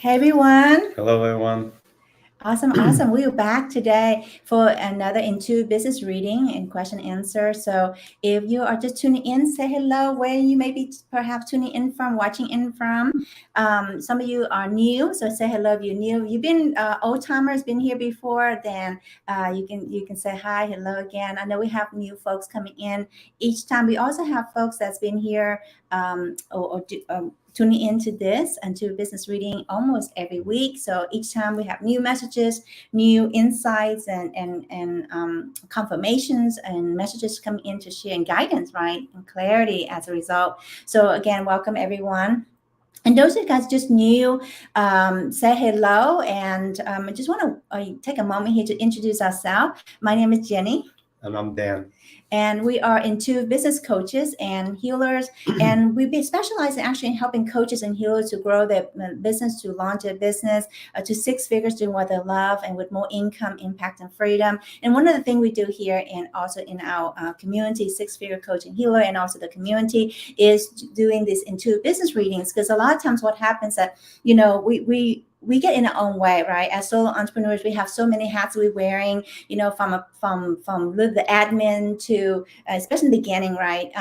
Hey everyone. Hello, everyone. Awesome. We are back today for another Into Business reading and question answer. So if you are just tuning in, say hello where you may be perhaps tuning in from, watching in from. Some of you are new, so say hello if you're new. You've been old timers, been here before, then you can say hi, hello again. I know we have new folks coming in each time. We also have folks that's been here tuning into this and to business reading almost every week. So each time we have new messages, new insights, and confirmations and messages coming in to share and guidance, right, and clarity as a result. So again, welcome everyone. And those of you guys just new, say hello. And I just want to take a moment here to introduce ourselves. My name is Jenny. And I'm Dan. And we are into business coaches and healers, and we specialize in actually in helping coaches and healers to grow their business, to launch their business to six figures, doing what they love and with more income, impact, and freedom. And one of the things we do here and also in our community, six figure coach and healer, and also the community, is doing this into business readings, because a lot of times what happens that we get in our own way, right? As solo entrepreneurs, we have so many hats we're wearing, from the admin to, especially in the beginning, right?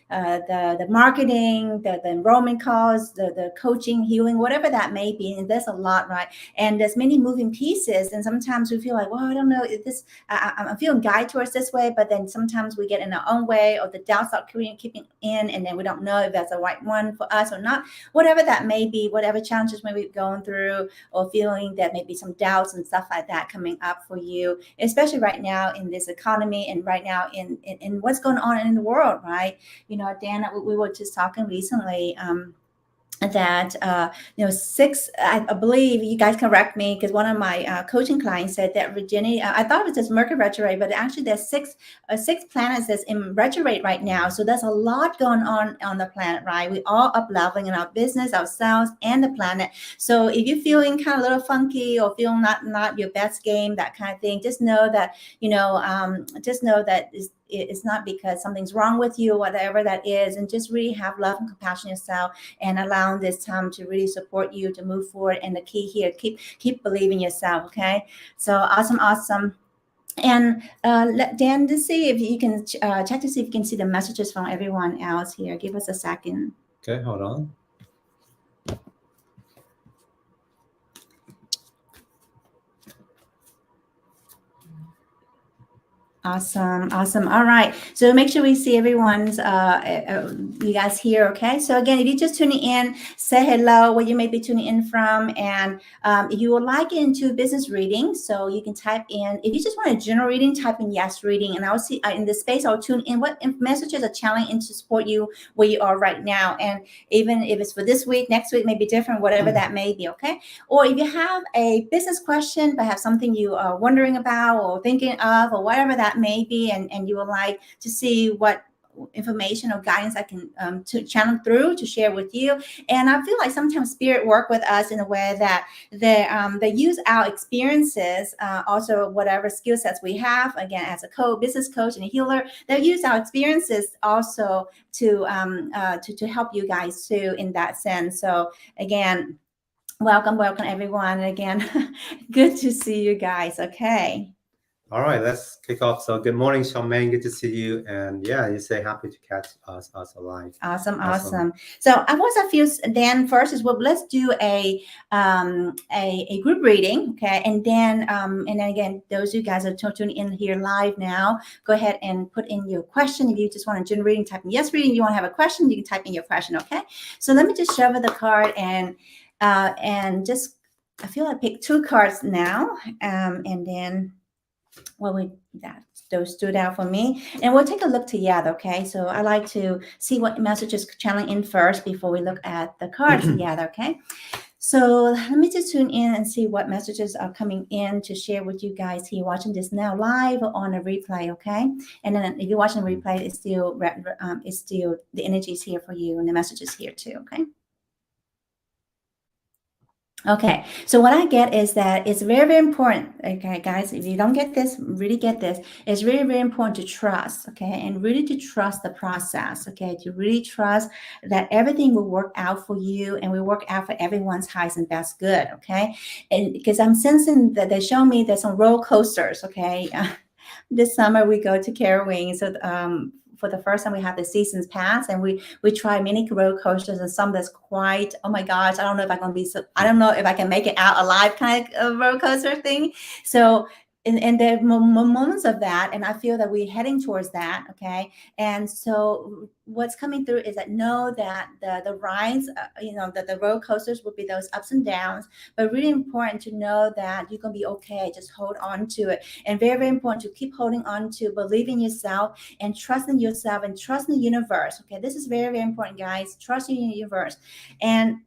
The marketing, the enrollment calls, the coaching, healing, whatever that may be. And there's a lot, right? And there's many moving pieces. And sometimes we feel like, well, I don't know if this, I'm feeling guided towards this way, but then sometimes we get in our own way, or the doubts are keeping in, and then we don't know if that's the right one for us or not. Whatever that may be, whatever challenges maybe we're going through, or feeling that maybe some doubts and stuff like that coming up for you, especially right now in this economy, and right now in what's going on in the world, right? Dan, we were just talking recently that six, I believe, you guys correct me, because one of my coaching clients said that Virginia, I thought it was just Mercury retrograde, but actually there's six planets that's in retrograde right now. So there's a lot going on the planet, right? We all up leveling in our business, ourselves, and the planet. So if you're feeling kind of a little funky, or feeling not your best game, that kind of thing, just know that it's not because something's wrong with you, or whatever that is, and just really have love and compassion yourself, and allowing this time to really support you to move forward. And the key here, keep believing yourself. Okay, so awesome. And let Dan to see if you can check to see if you can see the messages from everyone else here. Give us a second. Okay, hold on. Awesome. All right. So make sure we see everyone's, you guys here. Okay. So again, if you're just tuning in, say hello, where you may be tuning in from. And if you would like into business reading, so you can type in, if you just want a general reading, type in yes reading. And I'll see in this space, I'll tune in what messages are channeling in to support you where you are right now. And even if it's for this week, next week may be different, whatever that may be. Okay. Or if you have a business question, but have something you are wondering about or thinking of, or whatever that may be, and you would like to see what information or guidance I can to channel through to share with you. And I feel like sometimes spirit work with us in a way that they use our experiences, also whatever skill sets we have, again, as a business coach and a healer, they use our experiences also to help you guys too, in that sense. So again, welcome everyone. And again, good to see you guys. Okay. All right, let's kick off. So good morning, Charmaine. Good to see you. And yeah, you say happy to catch us alive. Awesome. So I was a few, Dan, first is, well, let's do a group reading. Okay. And then again, those of you guys are tuning in here live now, go ahead and put in your question. If you just want a general reading, type in yes reading. If you want to have a question, you can type in your question. Okay. So let me just show the card and just, I feel I picked two cards now. And then, those stood out for me, and we'll take a look together. Okay, so I like to see what messages channeling in first before we look at the cards together. Okay, so let me just tune in and see what messages are coming in to share with you guys here watching this now live or on a replay. Okay, and then if you're watching a replay, it's still the energy is here for you, and the messages here too. Okay. Okay, so what I get is that it's very, very important. Okay, guys, if you don't get this, really get this. It's really, very important to trust. Okay, and really to trust the process. Okay, to really trust that everything will work out for you and will work out for everyone's highest and best good. Okay, and because I'm sensing that they show me there's some roller coasters. Okay, this summer we go to Carowing. So for the first time we have the seasons pass, and we try many roller coasters, and some that's quite, oh my gosh, I don't know if I'm gonna be I don't know if I can make it out alive kind of roller coaster thing. So and there are moments of that, and I feel that we're heading towards that. Okay, and so what's coming through is that know that the rides, the roller coasters will be those ups and downs, but really important to know that you're gonna be okay. Just hold on to it, and very, very important to keep holding on to, believe in yourself and trust in yourself and trust in the universe. Okay, this is very, very important, guys. Trust in the universe. And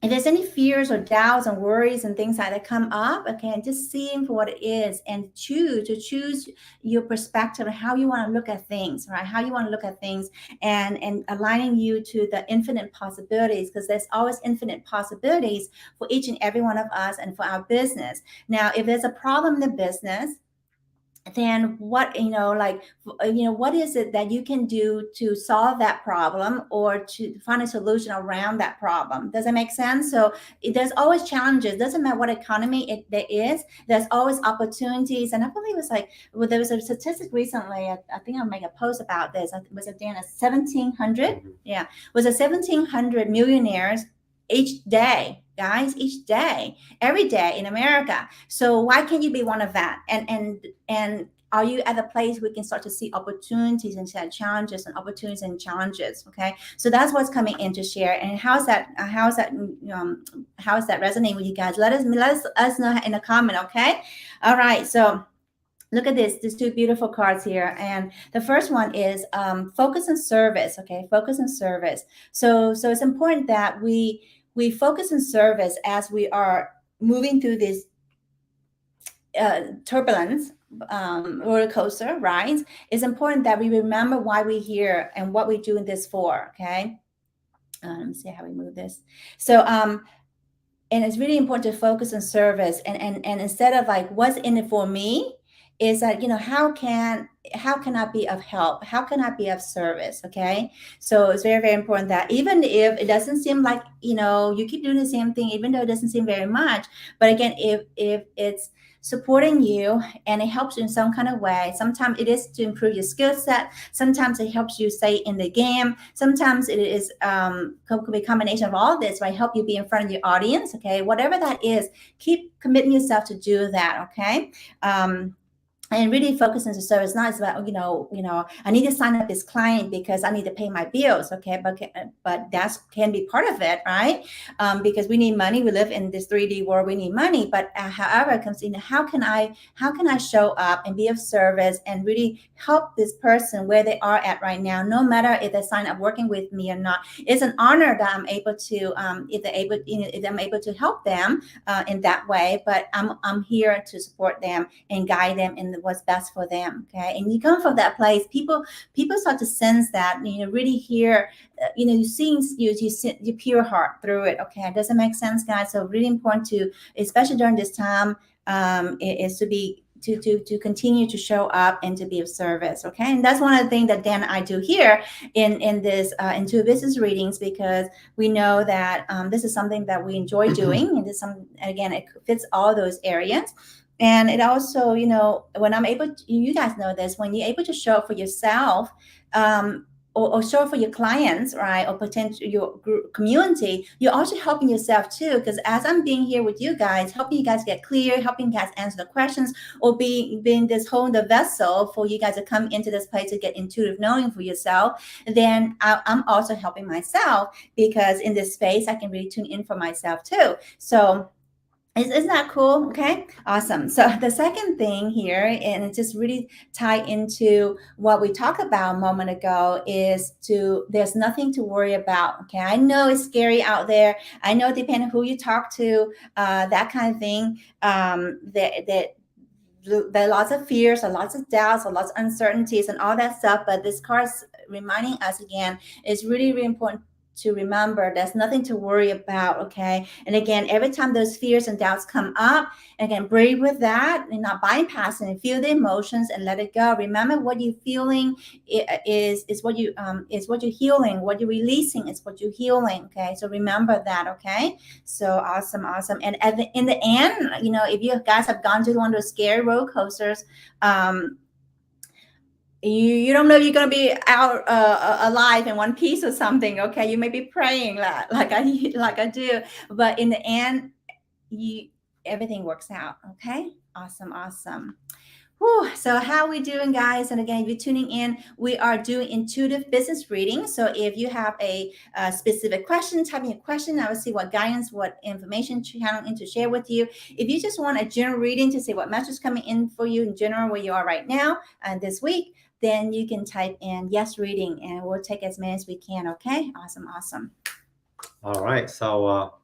if there's any fears or doubts and worries and things like that come up, okay, and just see them for what it is, and choose your perspective and how you want to look at things, right? How you want to look at things, and aligning you to the infinite possibilities, because there's always infinite possibilities for each and every one of us and for our business. Now, if there's a problem in the business, then what, what is it that you can do to solve that problem or to find a solution around that problem? Does that make sense? So there's always challenges. Doesn't matter what economy there is, there's always opportunities. And I believe it was like, well, there was a statistic recently, I think I'll make a post about this. Was it Dan, 1700? Yeah, was it 1700 millionaires each day, guys, each day, every day in America. So why can't you be one of that? And are you at a place where we can start to see opportunities instead of challenges, and opportunities and challenges? Okay, so that's what's coming in to share. And how's that resonating with you guys? Let us know in the comment. Okay, all right. So look at these two beautiful cards here, and the first one is focus and service. Okay, focus and service. So it's important that we focus on service as we are moving through this turbulence, roller coaster rides. It's important that we remember why we're here and what we're doing this for. Okay, let me see how we move this. So and it's really important to focus on service, and instead of like what's in it for me, is that, how can I be of help? How can I be of service? Okay, so it's very, very important that even if it doesn't seem like, you keep doing the same thing, even though it doesn't seem very much, but again, if it's supporting you and it helps you in some kind of way, sometimes it is to improve your skill set, sometimes it helps you stay in the game, sometimes it is could be a combination of all this, right? Help you be in front of your audience. Okay, whatever that is, keep committing yourself to do that. Okay, and really focus on the service. Not as about, I need to sign up this client because I need to pay my bills. Okay, but that can be part of it, right? Because we need money. We live in this 3D world. We need money. But however it comes in, how can I show up and be of service and really help this person where they are at right now, no matter if they sign up working with me or not? It's an honor that I'm able to, if I'm able to help them in that way. But I'm here to support them and guide them in what's best for them. Okay, and you come from that place, people start to sense that, really hear, you see your pure heart through it. Okay, does it make sense, guys? So really important to, especially during this time, is to be to continue to show up and to be of service. Okay, and that's one of the things that Dan and I do here in this Intuitive Business readings, because we know that this is something that we enjoy doing, and again, it fits all those areas. And it also, when I'm able to, you guys know this, when you're able to show up for yourself, or show up for your clients, right, or potential your community, you're also helping yourself too. Because as I'm being here with you guys, helping you guys get clear, helping you guys answer the questions, or being this the vessel for you guys to come into this place to get intuitive knowing for yourself, then I'm also helping myself, because in this space I can really tune in for myself too. So isn't that cool? Okay, awesome. So the second thing here, and it just really tie into what we talked about a moment ago, is there's nothing to worry about. Okay, I know it's scary out there. I know depending on who you talk to, that kind of thing, that there are lots of fears, or lots of doubts, or lots of uncertainties and all that stuff. But this card's reminding us again, it's really, really important to remember there's nothing to worry about, okay? And again, every time those fears and doubts come up, again, breathe with that and not bypassing and feel the emotions and let it go. Remember what you're feeling is what you is what you're healing. What you're releasing is what you're healing, okay? So remember that, okay? So awesome. And in the end, if you guys have gone to one of those scary roller coasters, you don't know if you're going to be out alive in one piece or something, okay? You may be praying like I do, but in the end, everything works out, okay? Awesome. Whew. So how are we doing, guys? And again, if you're tuning in, we are doing intuitive business reading. So if you have a specific question, type in a question. I will see what guidance, what information channeling to share with you. If you just want a general reading to see what message is coming in for you in general, where you are right now and this week, then you can type in yes reading, and we'll take as many as we can. Okay. Awesome. All right. So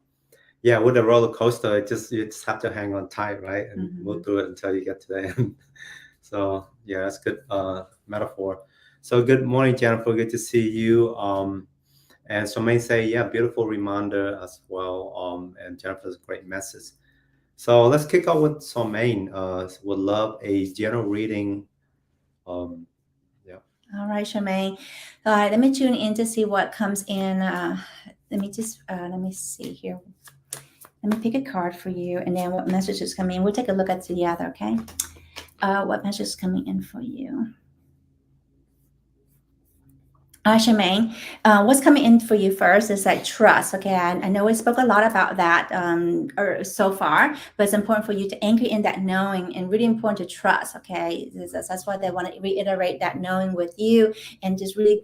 yeah, with the roller coaster, you just have to hang on tight, right? And we'll do it until you get to the end. So yeah, that's good metaphor. So good morning, Jennifer. Good to see you. And so may say, yeah, beautiful reminder as well. And Jennifer's a great message. So let's kick off with Somain. Would love a general reading. Yeah. All right, Charmaine. All right, let me tune in to see what comes in. Let me see here. Let me pick a card for you, and then what message is coming in. We'll take a look at it together, okay? What message is coming in for you? Charmaine, what's coming in for you first is like trust. Okay, I know we spoke a lot about that so far, but it's important for you to anchor in that knowing, and really important to trust. Okay, that's why they want to reiterate that knowing with you, and just really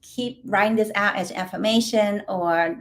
keep writing this out as affirmation or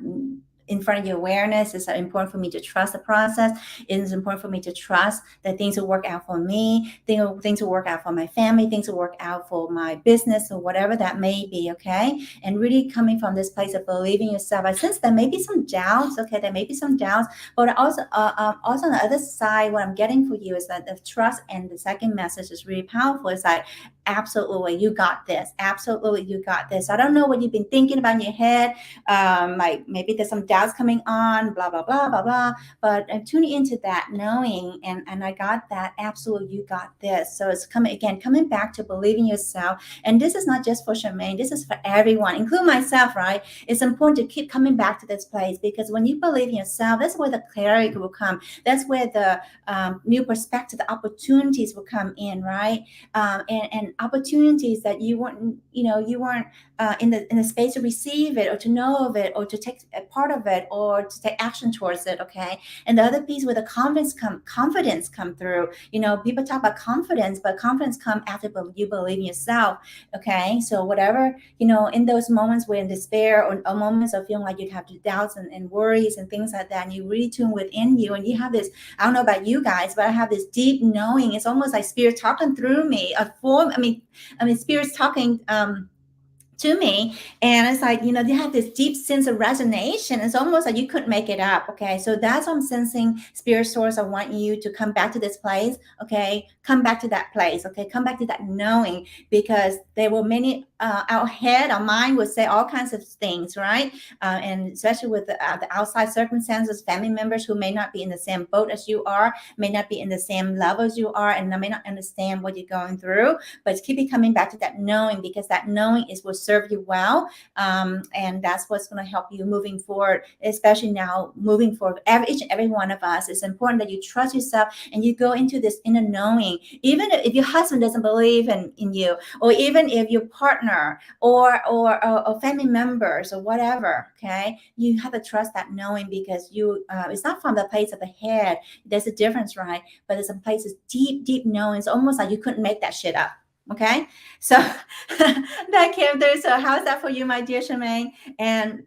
in front of your awareness. It's important for me to trust the process. It is important for me to trust that things will work out for me, things will work out for my family, things will work out for my business or whatever that may be, okay? And really coming from this place of believing yourself. I sense there may be some doubts, okay? There may be some doubts, but also on the other side, what I'm getting for you is that the trust, and the second message is really powerful. It's like, absolutely, you got this. Absolutely, you got this. I don't know what you've been thinking about in your head. Like maybe there's some doubts coming on, blah, blah, blah, blah, blah. But I'm tuning into that knowing, and I got that. Absolutely, you got this. So it's coming back to believing yourself. And this is not just for Charmaine. This is for everyone, including myself, right? It's important to keep coming back to this place, because when you believe in yourself, that's where the clarity will come. That's where the new perspective, the opportunities will come in, right? And opportunities that you weren't in the space to receive it, or to know of it, or to take a part of it, or to take action towards it. Okay. And the other piece where the confidence come through. People talk about confidence, but confidence come after you believe in yourself. Okay. So whatever, in those moments where in despair, or moments of feeling like you have doubts and worries and things like that, and you really tune within you, and you have this, I don't know about you guys, but I have this deep knowing. It's almost like spirit talking through me, spirit's talking to me, and it's like, they have this deep sense of resonance. It's almost like you couldn't make it up. Okay, so that's what I'm sensing. Spirit source, I want you to come back to this place. Okay, come back to that place. Okay, come back to that knowing, because there were many our head, our mind would say all kinds of things, right? And especially with the outside circumstances, family members who may not be in the same boat as you are, may not be in the same level as you are, and may not understand what you're going through. But keep coming back to that knowing, because that knowing is what serve you well, and that's what's going to help you moving forward, especially now moving forward. Each and every one of us, it's important that you trust yourself and you go into this inner knowing. Even if your husband doesn't believe in you, or even if your partner or family members or whatever, okay, you have to trust that knowing, because you it's not from the place of the head. There's a difference, right? But it's a place of deep knowing. It's almost like you couldn't make that shit up. Okay, so that came through. So how's that for you, my dear Charmaine? And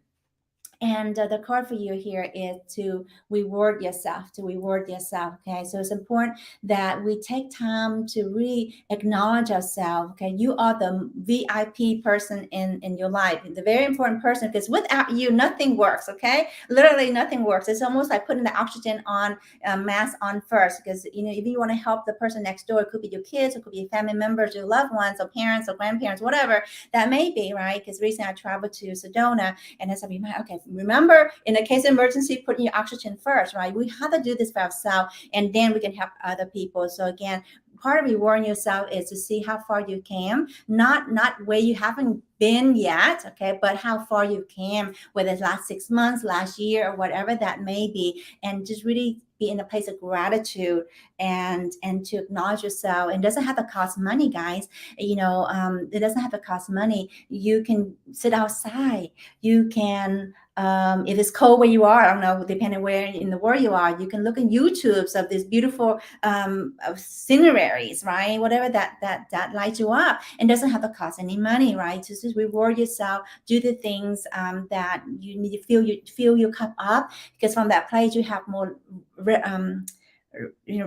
And the card for you here is to reward yourself, okay? So it's important that we take time to really acknowledge ourselves, okay? You are the VIP person in your life, the very important person, because without you, nothing works, okay? Literally nothing works. It's almost like putting the oxygen on, mask on first, because, you know, if you want to help the person next door, it could be your kids, it could be family members, your loved ones, or parents, or grandparents, whatever that may be, right? Because recently I traveled to Sedona, and it's like, okay, remember, in a case of emergency, putting your oxygen first, right? We have to do this for ourselves, and then we can help other people. So again, part of rewarding yourself is to see how far you came, not where you haven't been yet, okay, but how far you came, whether it's last 6 months, last year, or whatever that may be, and just really be in a place of gratitude and to acknowledge yourself. And it doesn't have to cost money, guys. You know, it doesn't have to cost money. You can sit outside. You can, if it's cold where you are, I don't know, depending where in the world you are, you can look in YouTubes of these beautiful sceneries, right? Whatever that lights you up, and doesn't have to cost any money, right? Just reward yourself, do the things that you need to fill your cup up, because from that place you have more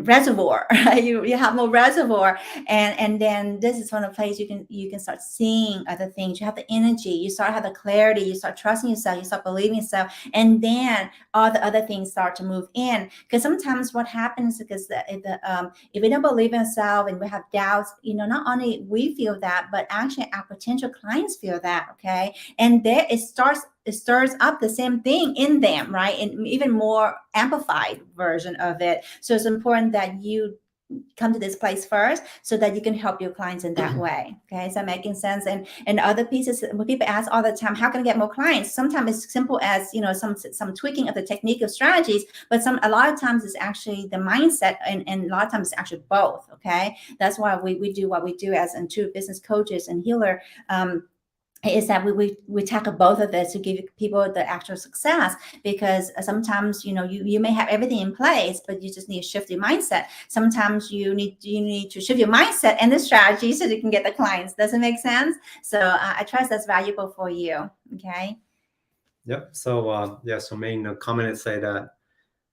reservoir. You have more reservoir, and then this is one of the place you can start seeing other things. You have the energy, you start have the clarity, you start trusting yourself, you start believing yourself, and then all the other things start to move in. Because sometimes what happens is that if we don't believe in ourselves and we have doubts, you know, not only we feel that, but actually our potential clients feel that, okay? And there it stirs up the same thing in them, right? And even more amplified version of it. So it's important that you come to this place first, so that you can help your clients in that way. Okay, is that making sense? And other pieces, when people ask all the time, how can I get more clients? Sometimes it's simple as, you know, some tweaking of the technique of strategies, but a lot of times it's actually the mindset, and a lot of times it's actually both. Okay, that's why we do what we do as intuitive business coaches and healer. Is that we tackle both of this to give people the actual success, because sometimes, you know, you may have everything in place, but you just need to shift your mindset. Sometimes you need to shift your mindset and the strategy so you can get the clients. Does it make sense? So I trust that's valuable for you. Okay. Yep. So so main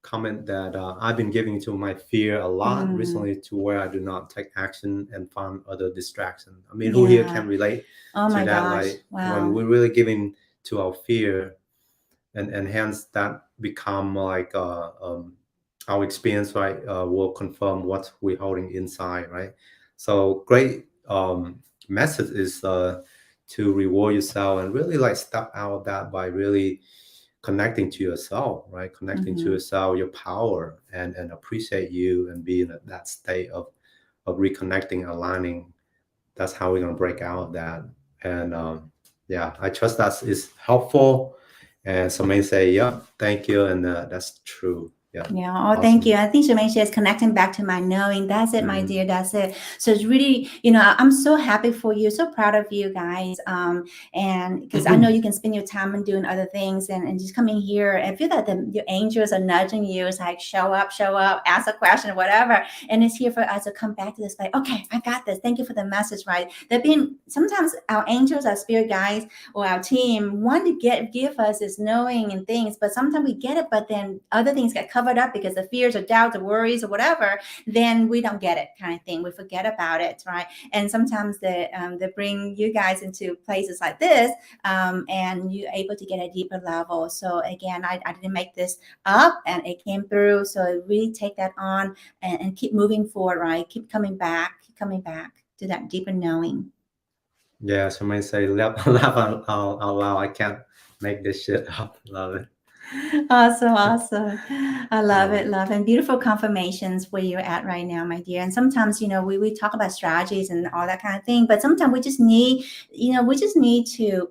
comment that I've been giving to my fear a lot recently, to where I do not take action and find other distraction. I mean, who here can relate Oh to my that? gosh. Like Wow. when we're really giving to our fear, and hence that become like our experience, right? Will confirm what we're holding inside, right? So great message is to reward yourself and really like step out of that by really connecting to yourself, right? Connecting to yourself, your power, and appreciate you, and be in that state of reconnecting, aligning. That's how we're gonna break out of that. And I trust that is helpful. And so may say, yeah, thank you, and that's true. Yeah. Yeah. Oh, thank you. I think Shemaine says connecting back to my knowing. That's it, my dear. That's it. So it's really, you know, I'm so happy for you. So proud of you guys. And because I know you can spend your time and doing other things, and just coming here and feel that your angels are nudging you. It's like, show up, ask a question, whatever. And it's here for us to come back to this, like, okay, I got this. Thank you for the message, right? They're being, sometimes our angels, our spirit guides, or our team want to give us this knowing and things, but sometimes we get it, but then other things get covered up because of fears or doubts or worries or whatever, then we don't get it, kind of thing. We forget about it, right? And sometimes they bring you guys into places like this, and you're able to get a deeper level. So again, I didn't make this up, and it came through. So really take that on, and keep moving forward, right? Keep coming back to that deeper knowing. Yeah, somebody say laugh out loud. I can't make this shit up. Love it. Awesome. I love it. And beautiful confirmations where you're at right now, my dear. And sometimes, you know, we talk about strategies and all that kind of thing, but sometimes we just need to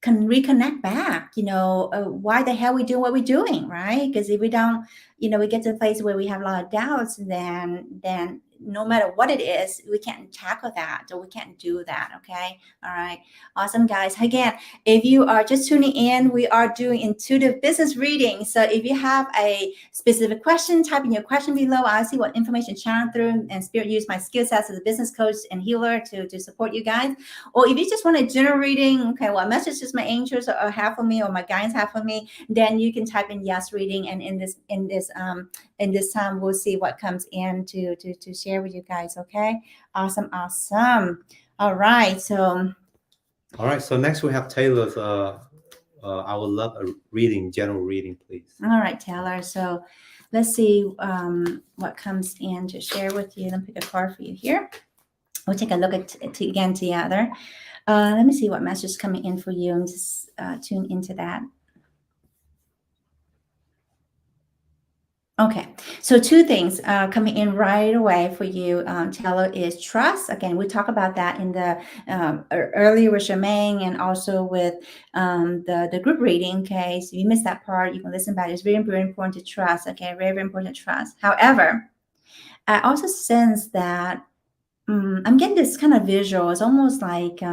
reconnect back, you know, why the hell we doing what we're doing, right? Because if we don't, you know, we get to a place where we have a lot of doubts, then no matter what it is, we can't tackle that, or we can't do that. Okay. All right. Awesome, guys. Again, if you are just tuning in, we are doing intuitive business reading. So if you have a specific question, type in your question below. I'll see what information channel through, and Spirit use my skill sets as a business coach and healer to support you guys. Or if you just want a general reading, okay, what messages my angels are have for me, or my guides have for me, then you can type in yes reading, and in this time we'll see what comes in to share with you guys. Okay. Awesome. All right. So next we have Taylor's. I would love a reading, general reading, please. all right, Taylor. So let's see what comes in to share with you. Let me pick a card for you here. We'll take a look at it again together. Let me see what message is coming in for you, and just tune into that. Okay, so two things coming in right away for you, Taylor, is trust. Again, we talked about that in the earlier with Charmaine, and also with the group reading. Okay, so if you missed that part, you can listen back. It's very, very important to trust. Okay, very, very important to trust. However, I also sense that I'm getting this kind of visual. It's almost like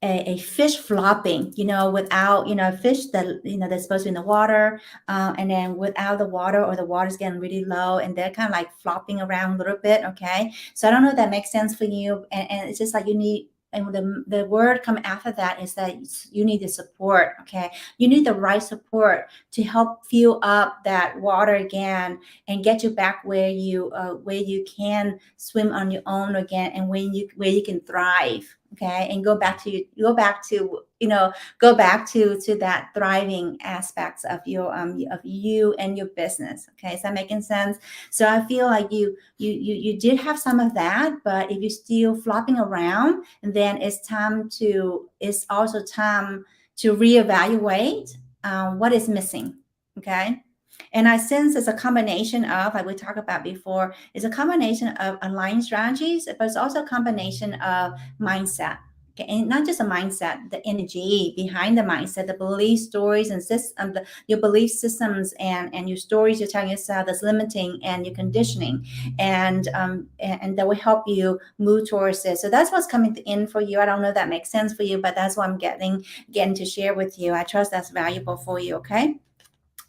a fish flopping, without, a fish that, that's supposed to be in the water, and then without the water, or the water's getting really low, and they're kind of like flopping around a little bit. Okay. So I don't know if that makes sense for you. And it's just like you need, and the word coming after that is that you need the support. Okay. You need the right support to help fill up that water again, and get you back where you can swim on your own again, and where you can thrive. Okay. And go back to that thriving aspects of you and your business. Okay. Is that making sense? So I feel like you did have some of that, but if you're still flopping around, then it's also time to reevaluate what is missing. Okay. And I sense it's a combination of, like we talked about before, it's a combination of aligned strategies, but it's also a combination of mindset. Okay? And not just a mindset, the energy behind the mindset, the belief stories and your belief systems, and your stories you're telling yourself that's limiting, and your conditioning, and that will help you move towards it. So that's what's coming in for you. I don't know if that makes sense for you, but that's what I'm getting to share with you. I trust that's valuable for you. Okay.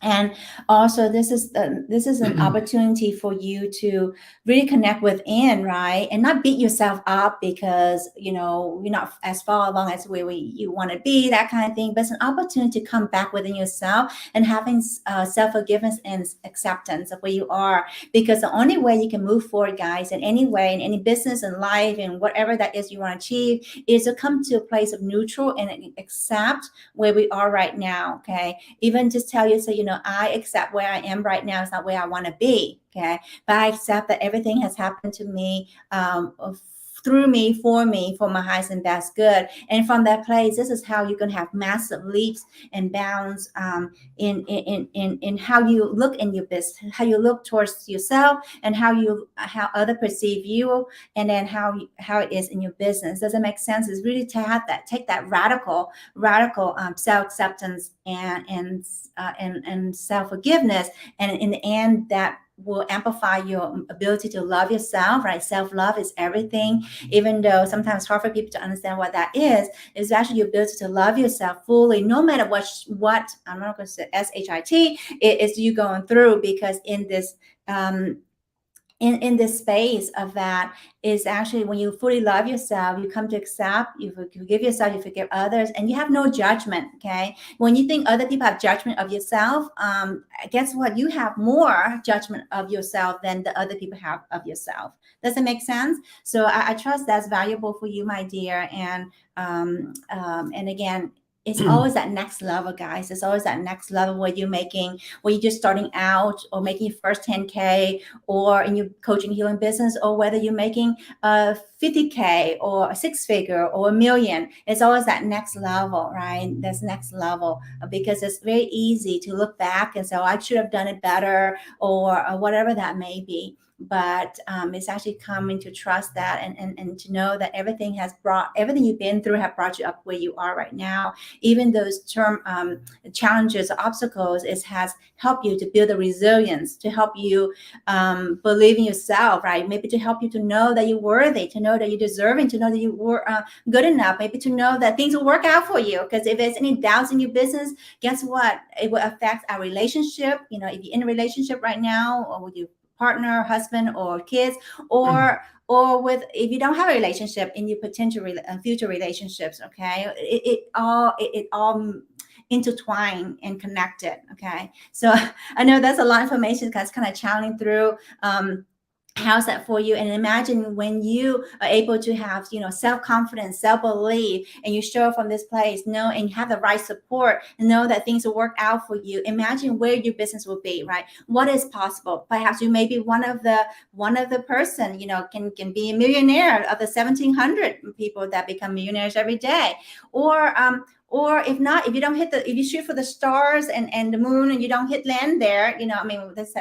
And also, this is an opportunity for you to really connect within, right? And not beat yourself up because, you're not as far along as where you want to be, that kind of thing. But it's an opportunity to come back within yourself and having self-forgiveness and acceptance of where you are. Because the only way you can move forward, guys, in any way, in any business and life, and whatever that is you want to achieve, is to come to a place of neutral and accept where we are right now. Okay. Even just tell yourself, I accept where I am right now. It's not where I want to be. Okay. But I accept that everything has happened to me, through me, for my highest and best good. And from that place, this is how you can have massive leaps and bounds in how you look in your business, how you look towards yourself, and how others perceive you, and then how it is in your business. Does it make sense? It's really to have take that radical self-acceptance and self-forgiveness, and in the end, that will amplify your ability to love yourself, right? Self-love is everything. Even though sometimes it's hard for people to understand what that is actually your ability to love yourself fully, no matter what I'm not going to say SHIT, it is you going through, because in this in this space of that is actually when you fully love yourself, you come to accept, you forgive yourself, you forgive others, and you have no judgment. Okay. When you think other people have judgment of yourself, guess what? You have more judgment of yourself than the other people have of yourself. Does it make sense? So I trust that's valuable for you, my dear. And again, it's always that next level, guys. It's always that next level where you're just starting out, or making your first 10K, or in your coaching healing business, or whether you're making 50K or a 6-figure or $1 million. It's always that next level, right? That's next level, because it's very easy to look back and say, oh, I should have done it better, or whatever that may be. but it's actually coming to trust that and to know that everything you've been through have brought you up where you are right now. Even those challenges, obstacles, it has helped you to build the resilience, to help you believe in yourself, right? Maybe to help you to know that you're worthy, to know that you're deserving, to know that you were good enough, maybe to know that things will work out for you. Because if there's any doubts in your business, guess what? It will affect our relationship. If you're in a relationship right now, or with your partner, husband, or kids, or if you don't have a relationship in your potential future relationships, okay? It all intertwined and connected. Okay, so I know that's a lot of information that's kind of channeling through. How's that for you? And imagine when you are able to have, self-confidence, self-belief, and you show up from this place, and you have the right support, and know that things will work out for you. Imagine where your business will be, right? What is possible? Perhaps you may be one of the person, can be a millionaire of the 1,700 people that become millionaires every day, or if not, if you shoot for the stars and the moon and you don't hit land there,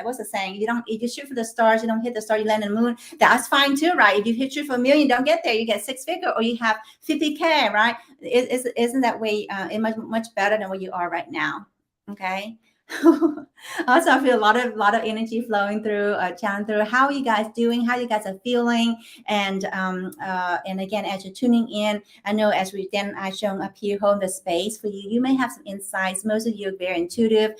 what's the saying? If you shoot for the stars, you don't hit the star, you land on the moon. That's fine too, right? If you shoot for 1 million, you don't get there, you get 6-figure, or you have 50K, right? Isn't that way much better than where you are right now? Okay. Also, I feel a lot of energy flowing through, channeling through. How are you guys doing? How you guys are feeling? And again, as you're tuning in, I know as I showing up here, holding the space for you, you may have some insights. Most of you are very intuitive,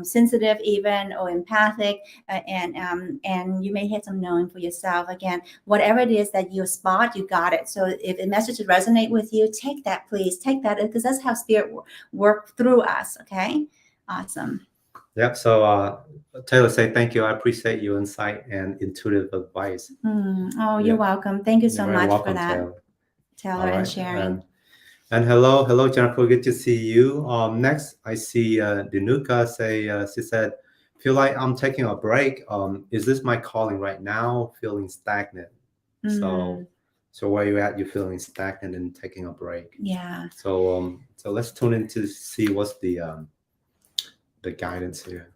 sensitive, even, or empathic, and you may hit some knowing for yourself. Again, whatever it is that you spot, you got it. So if the messages resonate with you, take that, please take that, because that's how spirit work through us. Okay. Awesome. Yep. So Taylor, say thank you. I appreciate your insight and intuitive advice. You're welcome. Thank you so much for that, Taylor, and sharing. And hello, Jennifer. Good to see you. Next, I see Danuka say, she said, feel like I'm taking a break. Is this my calling right now? Feeling stagnant. So where you at? You're feeling stagnant and taking a break. Yeah. So let's tune in to see what's the guidance here.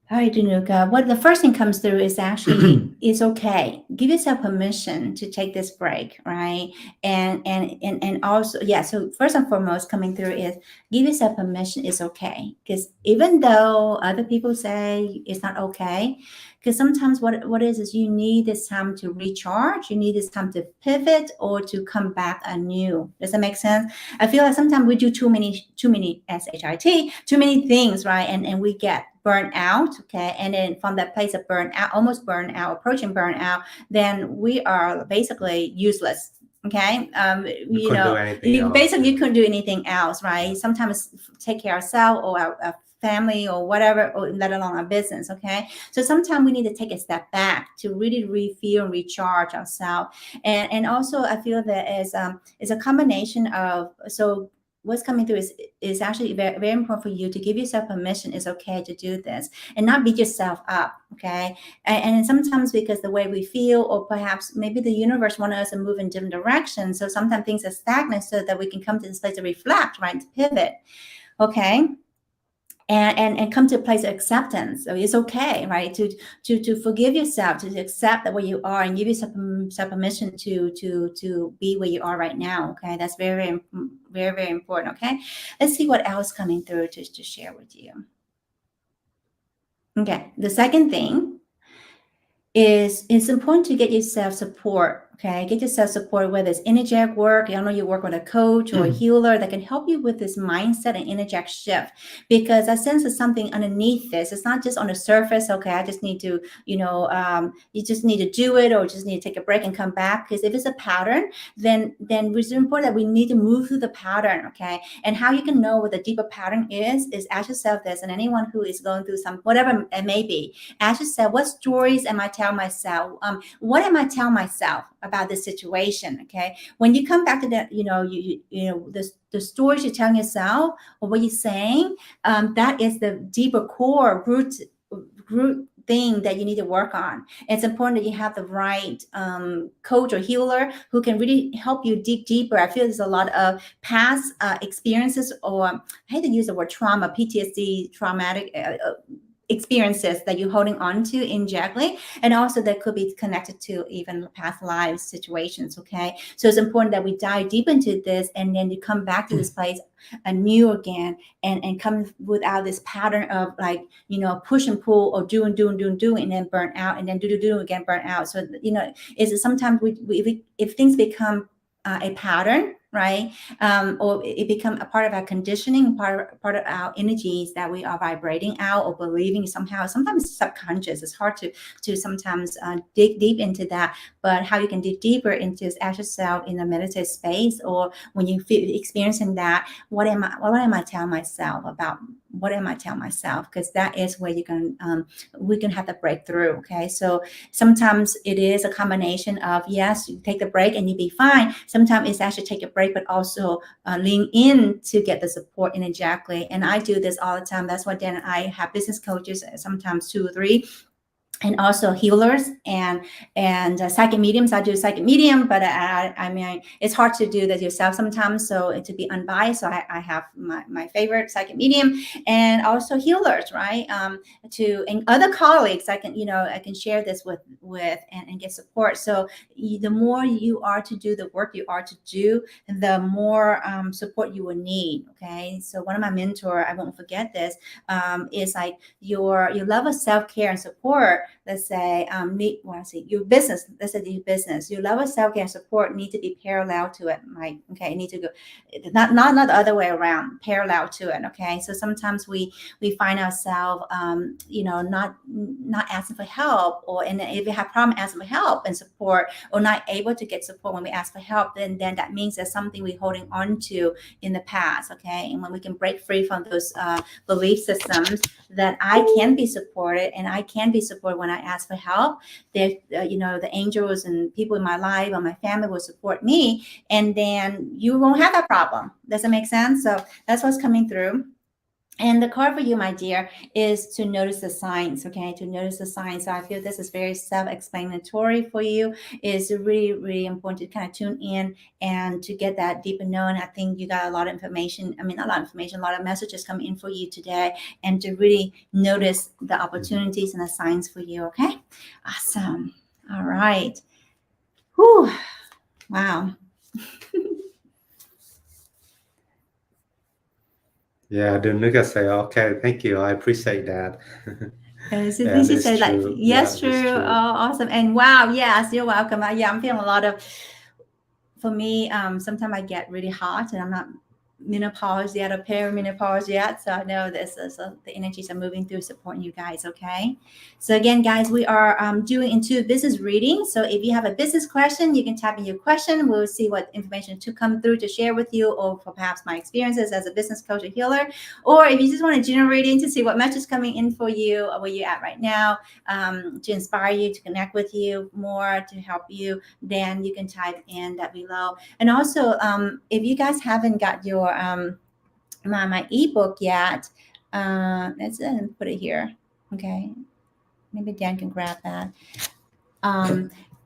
All right, Danuka. What the first thing comes through is actually it's okay. Give yourself permission to take this break, right? And also, yeah. So first and foremost, coming through is give yourself permission. It's okay, because even though other people say it's not okay, because sometimes what it is you need this time to recharge. You need this time to pivot or to come back anew. Does that make sense? I feel like sometimes we do too many SHIT, too many things, right? And we get burnt out, okay? And then from that place of burnout, almost burnout, approaching burnout, then we are basically useless. Okay, you couldn't do anything else, right? Sometimes take care of ourselves or our family or whatever, or let alone our business. Okay, so sometimes we need to take a step back to really refuel and recharge ourselves. And also, I feel that is a combination of what's coming through is actually very, very important for you to give yourself permission. It's okay to do this and not beat yourself up, okay? And sometimes because the way we feel, or perhaps maybe the universe wants us to move in different directions. So sometimes things are stagnant so that we can come to this place to reflect, right? To pivot, okay? And come to a place of acceptance. So it's okay, right? To forgive yourself, to accept that where you are, and give yourself permission to be where you are right now. Okay, that's very, very, very important. Okay, let's see what else coming through to share with you. Okay, the second thing is it's important to get yourself support. Okay, get yourself support, whether it's energetic work. I know you work with a coach or a healer that can help you with this mindset and energetic shift, because I sense there's something underneath this. It's not just on the surface. Okay, I just need to, you just need to do it, or just need to take a break and come back. Because if it's a pattern, then it's important that we need to move through the pattern. Okay, and how you can know what the deeper pattern is ask yourself this, and anyone who is going through whatever it may be, ask yourself, what stories am I telling myself? What am I telling myself about this situation? Okay, when you come back to that, the stories you're telling yourself or what you're saying, that is the deeper core root thing that you need to work on. It's important that you have the right coach or healer who can really help you dig deeper. I feel there's a lot of past experiences, or I hate to use the word trauma, PTSD, traumatic experiences that you're holding on to indirectly, and also that could be connected to even past life situations. Okay, so it's important that we dive deep into this, and then you come back to this place anew again, and come without this pattern of like, push and pull, or do and do and do and do, and then burn out, and then do again, burn out. So is sometimes if things become a pattern, right? Or it become a part of our conditioning, part of our energies that we are vibrating out or believing somehow. Sometimes it's subconscious. It's hard to sometimes dig deep into that. But how you can dig deeper into is ask yourself in a meditative space, or when you feel experiencing that, what am I telling myself about? What am I telling myself? Because that is where we can have the breakthrough. Okay, so sometimes it is a combination of, yes, you take the break and you be fine. Sometimes it's actually take a break, but also lean in to get the support energetically. And I do this all the time. That's why Dan and I have business coaches, sometimes 2 or 3, and also healers and psychic mediums. I do psychic medium, but I mean, it's hard to do that yourself sometimes. So to be unbiased, so I have my favorite psychic medium, and also healers, right? And other colleagues, I can share this with and get support. So the more you are to do the work you are to do, the more support you will need. Okay, so one of my mentor, I won't forget this, is like your level of self-care and support. Let's say your business. Let's say your business, your level of self-care and support need to be parallel to it. Like, okay, it needs to go not the other way around, parallel to it. Okay, so sometimes we find ourselves, not asking for help, and if we have problem asking for help and support, or not able to get support when we ask for help, then that means there's something we're holding on to in the past. Okay, and when we can break free from those belief systems that I can be supported, and I can be supported when I ask for help. There, the angels and people in my life or my family will support me, and then you won't have that problem. Does that make sense? So that's what's coming through. And the card for you, my dear, is to notice the signs. Okay, to notice the signs. So I feel this is very self-explanatory for you. It's really, really important to kind of tune in and to get that deeper known. I think you got a lot of information. I mean, not a lot of information, a lot of messages coming in for you today, and to really notice the opportunities and the signs for you. Okay, awesome. All right. Whew. Wow. Yeah, Danuka say, okay, thank you. I appreciate that. So And she it's said, like, true. yes, Yeah, it's true. true. Oh, awesome. And wow, yes, you're welcome. Yeah, I'm feeling a lot of, for me, sometimes I get really hot, and I'm not menopause yet or perimenopause yet. So I know this is the energies are moving through, supporting you guys. Okay. So again, guys, we are doing intuitive business reading. So if you have a business question, you can type in your question. We'll see what information to come through to share with you, or for perhaps my experiences as a business coach or healer. Or if you just want to generate in to see what message is coming in for you, or where you're at right now, to inspire you, to connect with you more, to help you, then you can type in that below. And also, if you guys haven't got your my ebook yet, let's put it here. Okay, maybe Dan can grab that.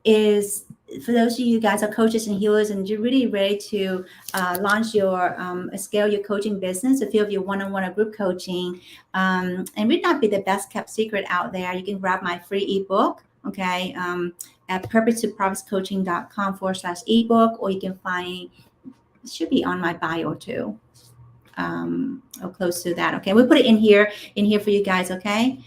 Is for those of you guys are coaches and healers, and you're really ready to launch your scale your coaching business, a few of your one-on-one or group coaching, and would not be the best kept secret out there. You can grab my free ebook. Okay, at purpose2profitscoaching.com/ebook, or you can find, it should be on my bio too, or close to that. Okay, we'll put it in here for you guys. Okay.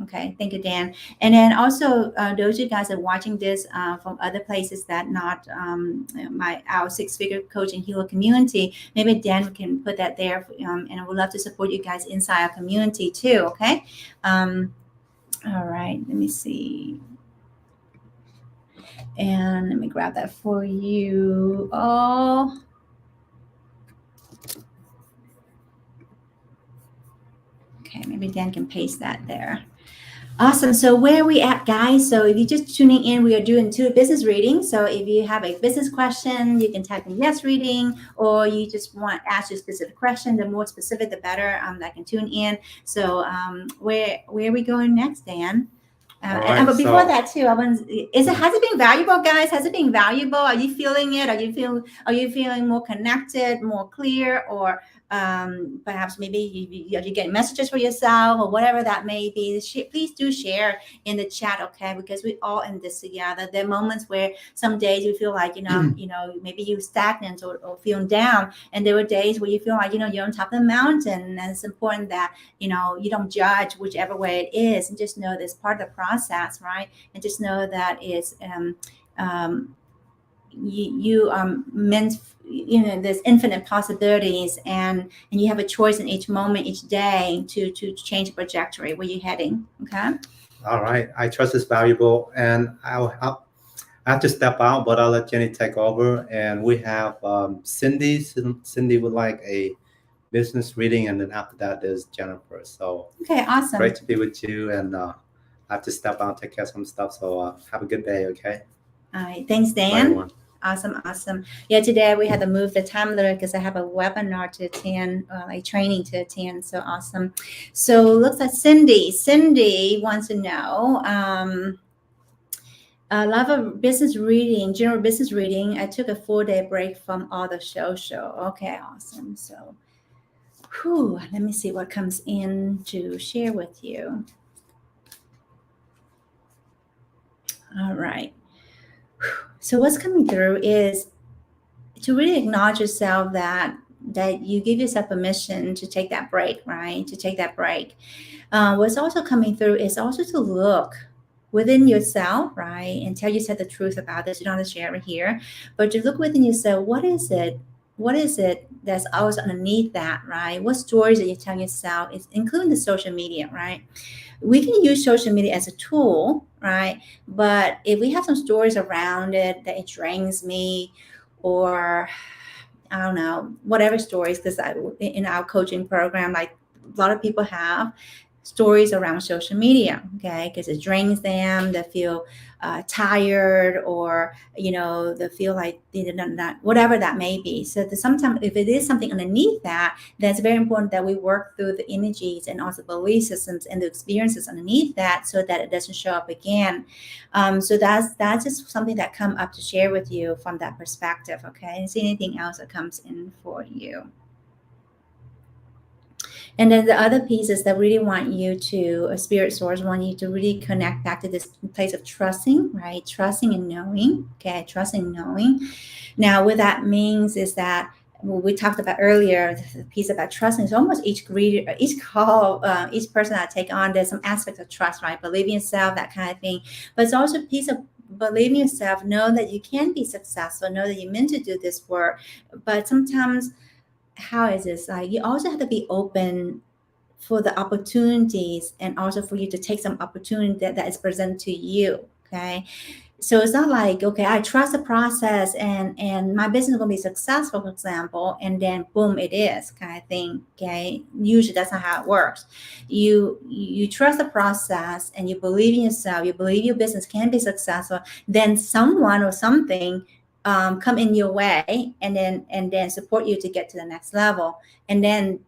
Okay, thank you, Dan. And then also, those of you guys that are watching this from other places that not our 6-figure coaching healer community, maybe Dan can put that there, and I would love to support you guys inside our community too. Okay. All right, let me see. And let me grab that for you all. Okay, maybe Dan can paste that there. Awesome. So where are we at, guys? So if you're just tuning in, we are doing 2 business readings. So if you have a business question, you can type in yes reading, or you just want to ask a specific question. The more specific, the better. That can tune in. So where are we going next, Dan? Right, but before that too, has it been valuable, guys? Has it been valuable? Are you feeling it? Are you feeling more connected, more clear, or Perhaps maybe you get messages for yourself or whatever that may be. Please do share in the chat, okay? Because we all in this together. There are moments where some days you feel like, maybe you stagnant or feeling down. And there were days where you feel like, you're on top of the mountain. And it's important that, you don't judge whichever way it is, and just know this part of the process, right? And just know that it's, you are meant, there's infinite possibilities, and you have a choice in each moment, each day to change the trajectory where you're heading. Okay. All right. I trust is valuable, and I have to step out, but I'll let Jenny take over. And we have Cindy. Cindy would like a business reading, and then after that there's Jennifer. So okay, awesome. Great to be with you, and I have to step out and take care of some stuff. So have a good day, okay? All right. Thanks, Dan. Bye, everyone. Awesome. Yeah, today we had to move the time a little because I have a webinar to attend, like training to attend. So awesome. So looks like Cindy wants to know, I love a business reading, general business reading. I took a 4-day break from all the show. Okay, awesome. So let me see what comes in to share with you. All right. So what's coming through is to really acknowledge yourself that you give yourself permission to take that break, right? To take that break. What's also coming through is also to look within yourself, right? And tell yourself the truth about this. You don't have to share it here, but to look within yourself. What is it that's always underneath that, right? What stories that you're telling yourself, is including the social media, right? We can use social media as a tool, right? But if we have some stories around it that it drains me, or I don't know, whatever stories, because in our coaching program, like a lot of people have stories around social media, okay, because it drains them. They feel tired, or they feel like they're not, whatever that may be. So sometimes if it is something underneath that, then it's very important that we work through the energies and also belief systems and the experiences underneath that, so that it doesn't show up again. So that's just something that come up to share with you from that perspective. Okay, and see anything else that comes in for you. And then the other piece is that really want you to, a spirit source want you to really connect back to this place of trusting, right? Trusting and knowing, okay? Trusting and knowing. Now, what that means is that what we talked about earlier, the piece about trusting is almost each call, each person that I take on, there's some aspects of trust, right? Believe in yourself, that kind of thing. But it's also a piece of believe in yourself, know that you can be successful, know that you're meant to do this work. But sometimes, how is this? Like, you also have to be open for the opportunities, and also for you to take some opportunity that is presented to you. Okay. So it's not like, okay, I trust the process and my business is going to be successful, for example, and then boom, it is, kind of thing. Okay. Usually that's not how it works. You trust the process and you believe in yourself. You believe your business can be successful. Then someone or something come in your way and then support you to get to the next level. And then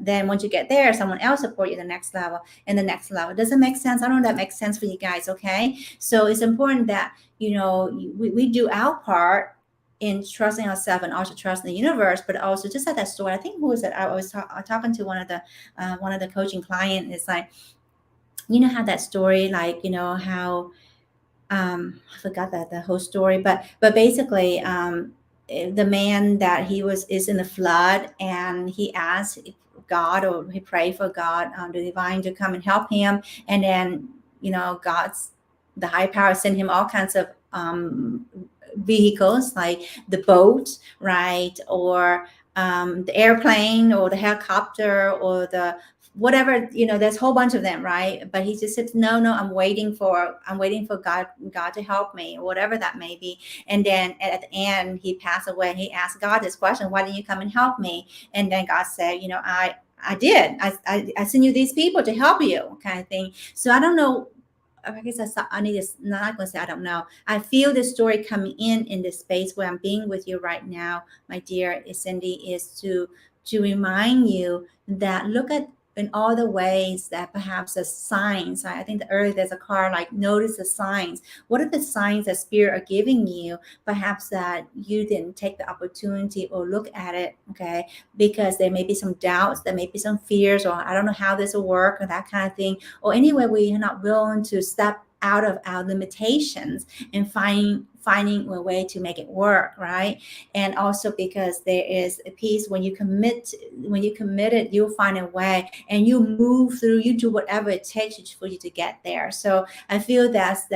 then once you get there, someone else support you the next level and the next level. Does it make sense? I don't know if that makes sense for you guys. Okay. So it's important that, we do our part in trusting ourselves and also trusting the universe, but also just at that story. I think who was it? I was talking to one of the coaching client. It's like, how that story, like, how, I forgot the whole story, but basically, the man that is in the flood, and he asked God, or he prayed for God, the divine, to come and help him, and then the high power sent him all kinds of vehicles, like the boat, right, or the airplane, or the helicopter, or the whatever, there's a whole bunch of them, right? But he just said, no, I'm waiting for God to help me, or whatever that may be. And then at the end, he passed away. He asked God this question: why didn't you come and help me? And then God said, I did. I sent you these people to help you, kind of thing. So I don't know. I guess I need to, not going to say I don't know. I feel this story coming in this space where I'm being with you right now, my dear Cindy, is to remind you that look at in all the ways that perhaps the signs, I think earlier there's a card like notice the signs. What are the signs that spirit are giving you, perhaps that you didn't take the opportunity or look at it, okay? Because there may be some doubts, there may be some fears, or I don't know how this will work, or that kind of thing. Or anyway, we're not willing to step out of our limitations and finding a way to make it work, right? And also because there is a piece when you committed, you'll find a way, and you move through, you do whatever it takes for you to get there. So I feel that's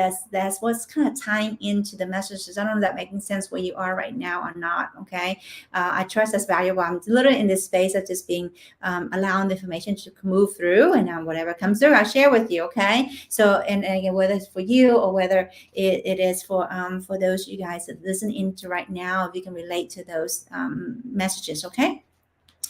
what's kind of tying into the messages. I don't know if that making sense where you are right now or not. Okay, I trust that's valuable. I'm literally in this space of just being allowing the information to move through, and whatever comes through, I share with you. Okay, so and again, whether it's for you or whether it is for those of you guys that listen into right now, if you can relate to those messages. Okay.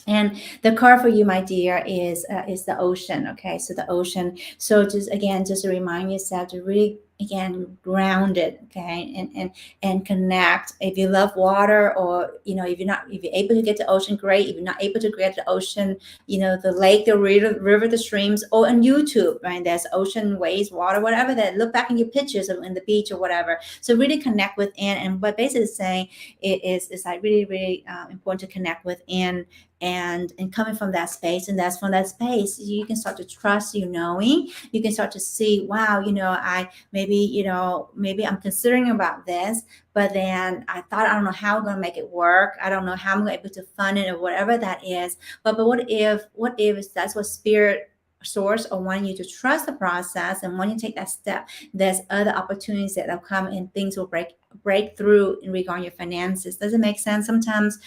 And the card for you, my dear, is the ocean. Okay, so the ocean. So just again, just to remind yourself to really again ground it. Okay, and connect. If you love water, or if you're able to get to ocean, great. If you're not able to get to the ocean, the lake, the river, the streams, or on YouTube, right? There's ocean, waves, water, whatever that. Look back in your pictures of in the beach or whatever. So really connect within. And what basically is saying is like really, really important to connect within. And coming from that space, and that's from that space you can start to trust, knowing you can start to see, wow, I maybe I'm considering about this, but then I don't know how I'm going to make it work. I don't know how I'm going to be able to fund it or whatever that is. But what if that's what spirit source or wanting you to trust the process, and when you take that step, there's other opportunities that will come and things will break through in regard to your finances. Does it make sense? Sometimes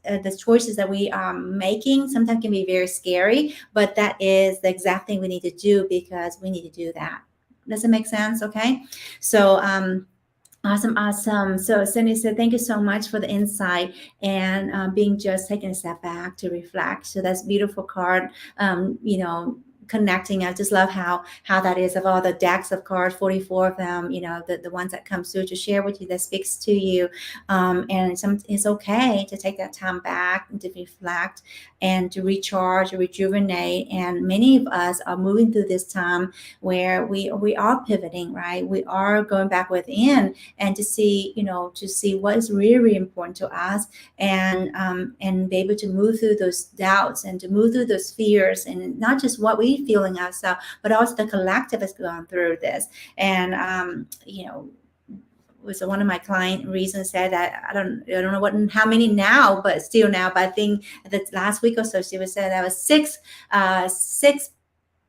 the choices that we are making sometimes can be very scary, but that is the exact thing we need to do, because we need to do that. Does it make sense? Okay. So Awesome. So Cindy said, thank you so much for the insight and being just taking a step back to reflect. So that's beautiful card. Connecting. I just love how that is, of all the decks of cards, 44 of them, the ones that come through to share with you, that speaks to you. And it's okay to take that time back and to reflect and to recharge, rejuvenate. And many of us are moving through this time where we are pivoting, right? We are going back within and to see what is really, really important to us, and be able to move through those doubts and to move through those fears, and not just what we feeling ourselves, but also the collective has gone through this. And was one of my client reasons said that I don't know how many now, but still now, but I think that last week or so she was saying that was six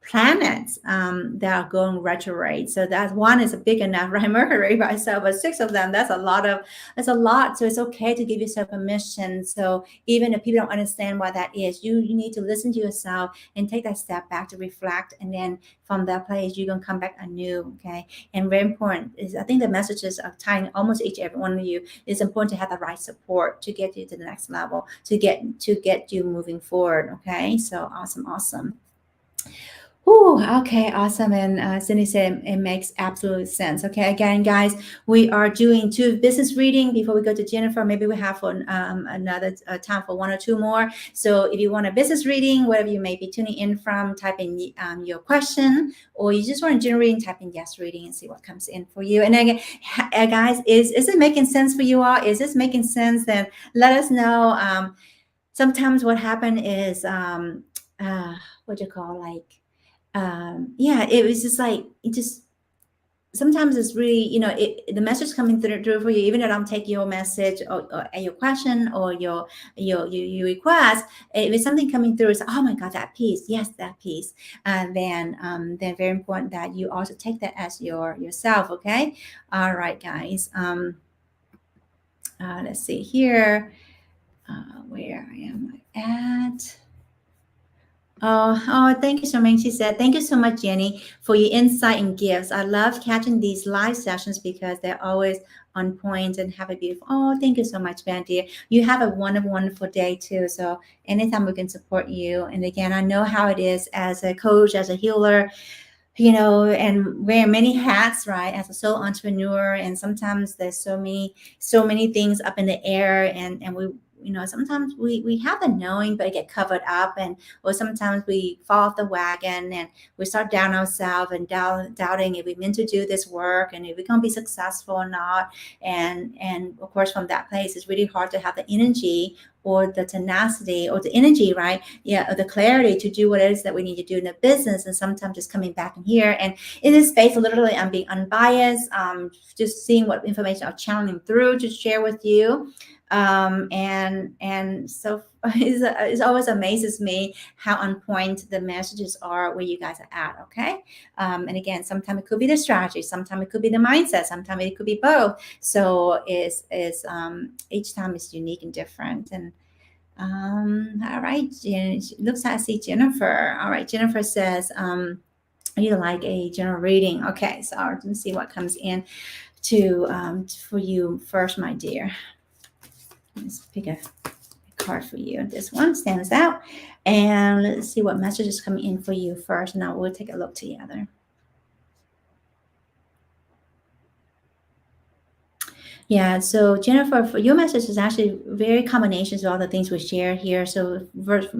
planets that are going retrograde. So that one is a big enough, right? Mercury by itself, but 6 of them, that's a lot. So it's okay to give yourself permission. So even if people don't understand what that is, you need to listen to yourself and take that step back to reflect. And then from that place, you're going to come back anew. Okay. And very important is, I think the messages are tying almost each every one of you. It's important to have the right support to get you to the next level, to get you moving forward. Okay. So awesome. Ooh, okay, awesome. And Cindy said it makes absolute sense. Okay, again, guys, we are doing 2 business reading before we go to Jennifer. Maybe we have for another time for 1 or 2 more. So if you want a business reading, whatever you may be tuning in from, type in your question, or you just want a general reading, type in yes reading and see what comes in for you. And again, guys, is it making sense for you all? Is this making sense? Then let us know. Sometimes what happened is, what do you call, like, it was just like, sometimes it's really, the message coming through for you, even if I don't take your message or your question or your request, if it's something coming through, it's like, oh my God, that piece, yes, that piece. And then very important that you also take that as yourself. Okay. All right, guys. Let's see here. Where am I at? Oh, thank you so much. She said, thank you so much, Jenny, for your insight and gifts. I love catching these live sessions because they're always on point and have a beautiful. Oh, thank you so much, Vandy. You have a wonderful day too. So anytime we can support you. And again, I know how it is as a coach, as a healer, and wear many hats, right? As a sole entrepreneur. And sometimes there's so many things up in the air, and sometimes we have the knowing, but it get covered up, or sometimes we fall off the wagon and we start down ourselves and doubting if we meant to do this work and if we're going to be successful or not. And of course, from that place, it's really hard to have the energy or the tenacity or the energy, right? Yeah, or the clarity to do what it is that we need to do in the business. And sometimes just coming back in here and in this space, literally, I'm being unbiased, just seeing what information I'm channeling through to share with you. And so it always amazes me how on point the messages are where you guys are at. Okay. And again, sometimes it could be the strategy, sometimes it could be the mindset, sometimes it could be both. So each time is unique and different. And all right, looks like I see Jennifer. All right, Jennifer says you like a general reading. Okay, so let's see what comes in for you first, my dear. Let's pick a card for you. This one stands out, and let's see what message is coming in for you first. Now we'll take a look together. Yeah, so Jennifer, for your message is actually very combinations of all the things we share here. So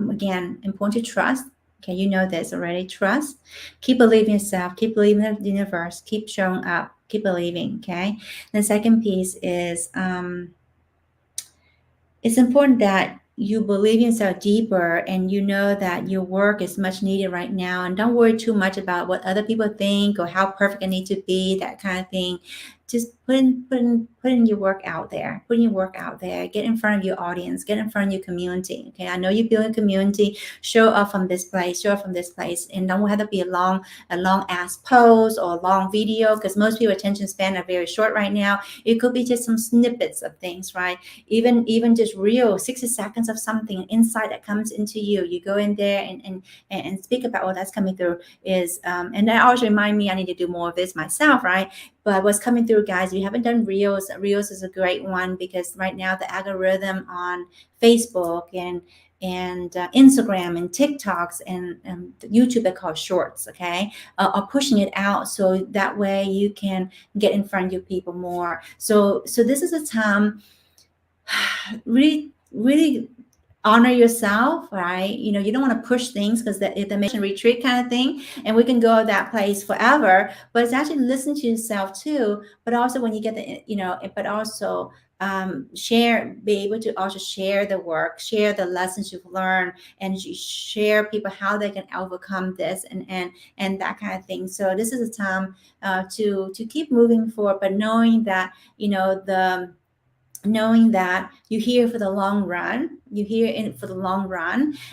again, important to trust. Okay, you know this already. Trust. Keep believing yourself. Keep believing in the universe. Keep showing up. Keep believing. Okay. The second piece is it's important that you believe in yourself deeper and you know that your work is much needed right now. And don't worry too much about what other people think or how perfect it needs to be, that kind of thing. Just putting your work out there, putting your work out there, get in front of your audience, get in front of your community. Okay. I know you build a community, show up from this place, and don't have to be a long ass post or a long video, because most people attention span are very short right now. It could be just some snippets of things, right? Even just real 60 seconds of something, insight that comes into you. You go in there and speak about what that's coming through is, and that always remind me I need to do more of this myself, right? But what's coming through, guys, you haven't done Reels. Reels is a great one because right now the algorithm on Facebook and Instagram and TikToks and YouTube, they call Shorts, okay, are pushing it out so that way you can get in front of your people more. So this is a time really honor yourself, right? You don't want to push things because the mission retreat kind of thing, and we can go that place forever. But it's actually listen to yourself too. But also when you get but also be able to also share the work, share the lessons you've learned, and share people how they can overcome this and that kind of thing. So this is a time to keep moving forward, but knowing that knowing that you're here for the long run,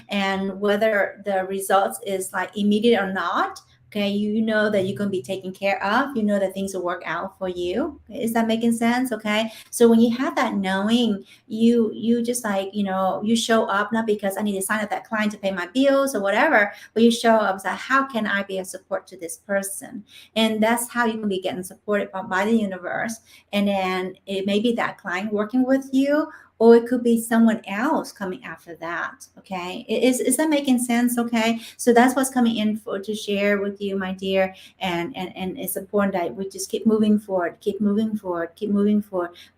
and whether the results is like immediate or not, okay, you know that you're going to be taken care of, you know that things will work out for you. Is that making sense? Okay, so when you have that knowing, you just like, you show up not because I need to sign up that client to pay my bills or whatever, but you show up as like, how can I be a support to this person? And that's how you can be getting supported by the universe. And then it may be that client working with you, or it could be someone else coming after that. Okay, is that making sense? Okay, so that's what's coming in to share with you, my dear. And it's important that we just keep moving forward,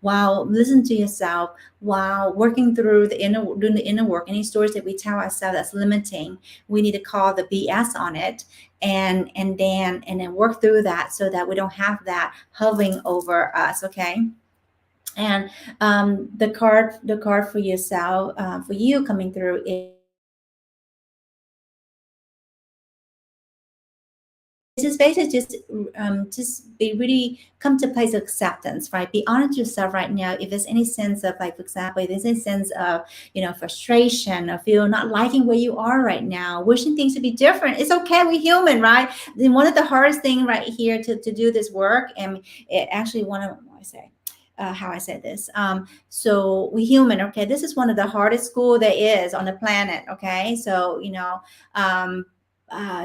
while listening to yourself, while working through doing the inner work. Any stories that we tell ourselves that's limiting, we need to call the BS on it and then work through that so that we don't have that hovering over us. Okay. And the card for yourself, for you coming through is basically just be really come to a place of acceptance, right? Be honest with yourself right now. If there's any sense of, like, for example, if there's any sense of frustration or feel not liking where you are right now, wishing things to be different, it's okay. We're human, right? Then one of the hardest thing right here to do this work, and it actually how I said this. So we human, okay? This is one of the hardest school there is on the planet, okay? So,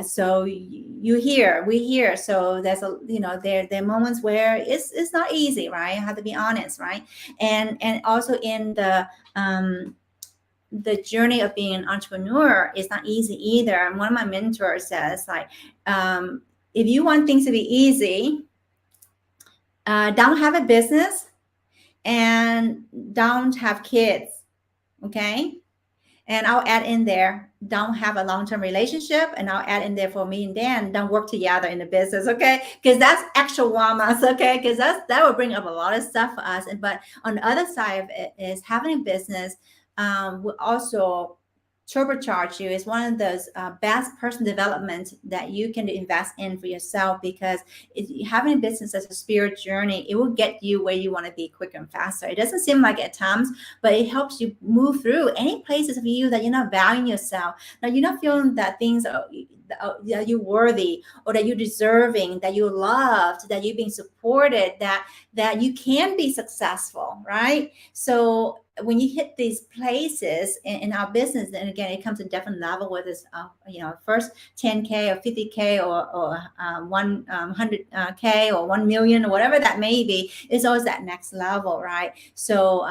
so we're here. So there's there are moments where it's not easy, right? I have to be honest, right? And also in the journey of being an entrepreneur is not easy either. And one of my mentors says, like, if you want things to be easy, don't have a business and don't have kids. Okay. And I'll add in there, don't have a long-term relationship. And I'll add in there for me and Dan, don't work together in the business. Okay. Because that's extra warm-ups. Okay. Because that will bring up a lot of stuff for us. But on the other side of it is having a business will also turbocharge you. Is one of those best personal development that you can invest in for yourself, because having a business as a spirit journey, it will get you where you want to be quicker and faster. It doesn't seem like at times, but it helps you move through any places of you that you're not valuing yourself. Now you're not feeling that things are that you're worthy, or that you're deserving, that you're loved, that you're being supported, that you can be successful, right? So when you hit these places in our business, and again, it comes to a different level, whether it's first 10K or 50K or 100K or 1 million or whatever that may be. It's always that next level, right? So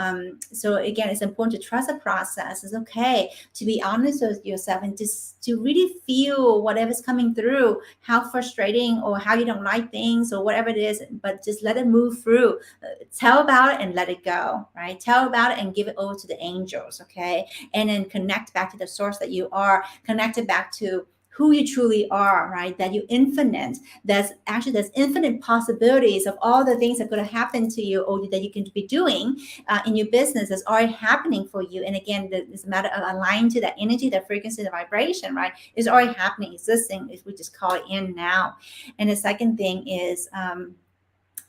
so again, it's important to trust the process. It's okay to be honest with yourself and just to really feel whatever's coming through, how frustrating or how you don't like things or whatever it is, but just let it move through. Tell about it and let it go, right? Tell about it and give it over to the angels, okay? And then connect back to the source that you are, connect it back to who you truly are, right? That you're infinite. There's infinite possibilities of all the things that could have happened to you or that you can be doing in your business that's already happening for you. And again, it's a matter of aligning to that energy, that frequency, the vibration, right? It's already happening, existing. If we just call it in now. And the second thing is,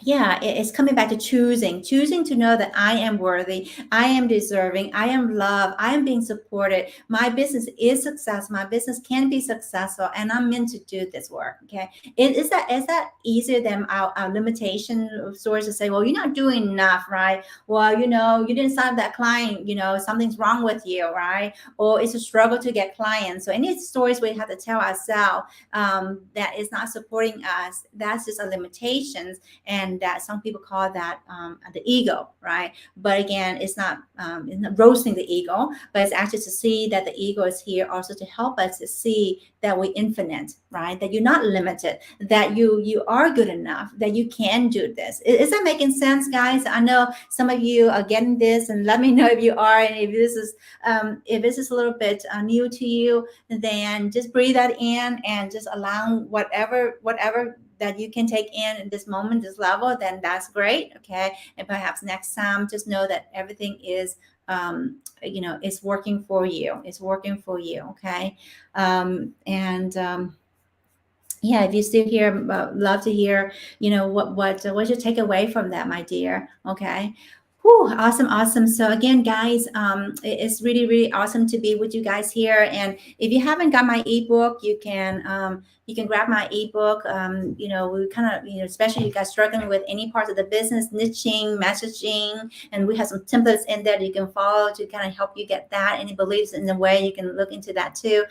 it's coming back to choosing to know that I am worthy, I am deserving, I am loved, I am being supported. My business is successful. My business can be successful, and I'm meant to do this work. Okay, is that easier than our limitation of stories to say, well, you're not doing enough, right? Well, you didn't sign that client. Something's wrong with you, right? Or it's a struggle to get clients. So any stories we have to tell ourselves that is not supporting us, that's just a limitations. And that some people call that the ego, right? But again, it's not roasting the ego, but it's actually to see that the ego is here also to help us to see that we're infinite, right? That you're not limited, that you are good enough, that you can do this. Is that making sense, guys? I know some of you are getting this, and let me know if you are, and if this is a little bit new to you, then just breathe that in and just allow whatever that you can take in this moment, this level, then that's great. Okay. And perhaps next time, just know that everything is, it's working for you. It's working for you. Okay. If you're still here, love to hear, what you take away from that, my dear. Okay. Whew, awesome. So again, guys, it's really, really awesome to be with you guys here. And if you haven't got my ebook, you can grab my ebook. We kind of, especially you guys struggling with any parts of the business, niching, messaging, and we have some templates in there that you can follow to kind of help you get that. Any beliefs in the way, you can look into that too.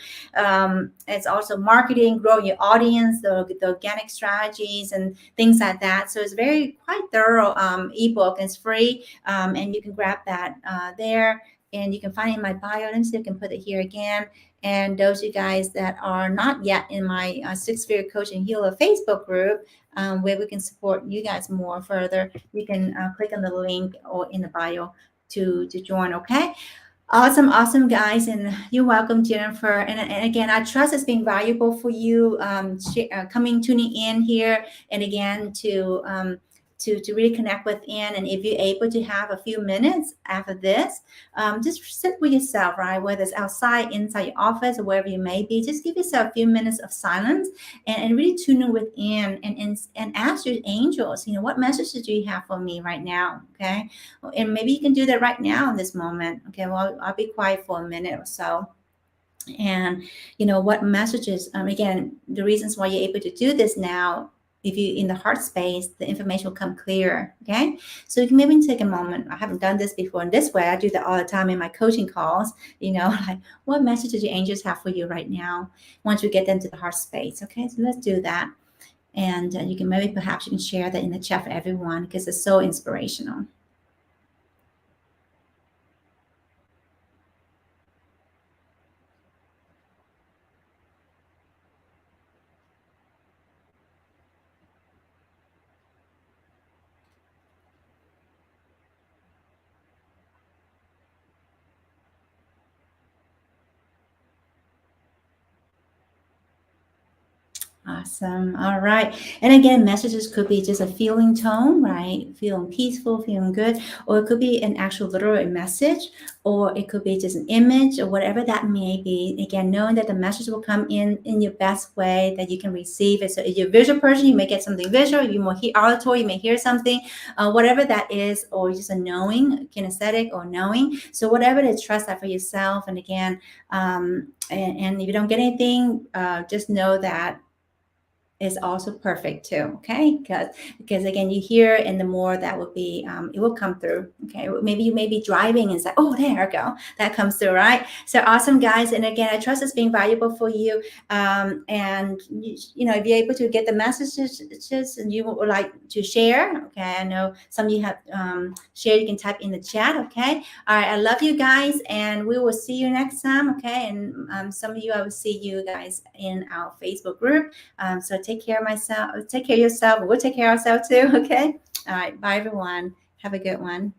It's also marketing, growing your audience, the organic strategies and things like that. So it's quite thorough ebook. It's free, and you can grab that there. And you can find it in my bio. Let me see if I can put it here again. And those of you guys that are not yet in my Six-Figure Coach and Healer Facebook group, where we can support you guys more further, you can click on the link or in the bio to join. Okay. Awesome, guys, and you're welcome, Jennifer. And again, I trust it's been valuable for you tuning in here, and again to really connect within. And if you're able to have a few minutes after this, just sit with yourself, right? Whether it's outside, inside your office, or wherever you may be, just give yourself a few minutes of silence and really tune in within and ask your angels, what messages do you have for me right now? Okay. And maybe you can do that right now in this moment. Okay. Well, I'll be quiet for a minute or so. And what messages, again, the reasons why you're able to do this now, if you in the heart space, the information will come clear. Okay. So you can maybe take a moment. I haven't done this before in this way. I do that all the time in my coaching calls, like what messages your angels have for you right now, once you get them to the heart space. Okay. So let's do that. And you can perhaps you can share that in the chat for everyone, because it's so inspirational. Awesome. All right. And again, messages could be just a feeling tone, right? Feeling peaceful, feeling good, or it could be an actual literal message, or it could be just an image or whatever that may be. Again, knowing that the message will come in your best way that you can receive it. So if you're a visual person, you may get something visual. If you're more auditory, you may hear something, whatever that is, or just a knowing, kinesthetic or knowing. So whatever to trust that for yourself. And again, and if you don't get anything, just know that is also perfect too. Okay, because again, you hear, and the more that will be, it will come through. Okay, maybe you may be driving and say, "Oh, there we go," that comes through, right? So awesome, guys. And again, I trust it's being valuable for you. And you know, if you're able to get the messages and you would like to share, okay, I know some of you have shared. You can type in the chat. Okay, all right. I love you guys, and we will see you next time. Okay, and some of you, I will see you guys in our Facebook group. So take care of yourself. We'll take care of ourselves too. Okay. All right. Bye, everyone. Have a good one.